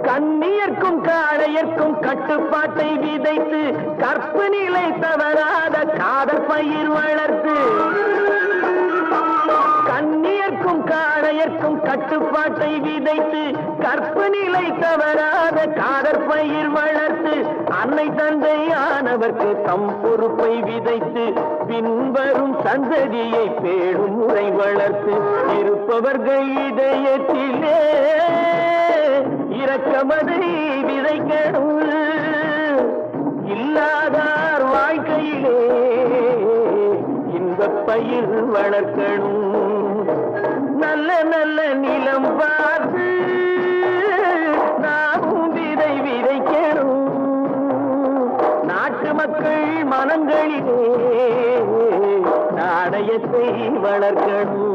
கண்ணியர்க்கும் காளையர்க்கும் கட்டுப்பாட்டை விதைத்து கற்பு நிலை தவறாத காதற் பயிர் வளர்த்து கண்ணியர்க்கும் காளையர்க்கும் கட்டுப்பாட்டை விதைத்து கற்பு நிலை தவறாத காதற் பயிர் வளர்த்து அன்னை தந்தையானவர்க்கு தம் பொறுப்பை விதைத்து பின்வரும் சந்ததியை பேடும் முறை வளர்த்து இருப்பவர்கள் இதயத்திலே இரக்கமதை விதைக்கணும் இல்லாதார் வாழ்க்கையிலே இன்பப் பயிர் வளர்க்கணும் நல்ல நல்ல நிலம் பார்த்து நாமும் விதை விதைக்கணும் நாட்டு மக்கள் மனங்களிலே நாணயத்தை வளர்க்கணும்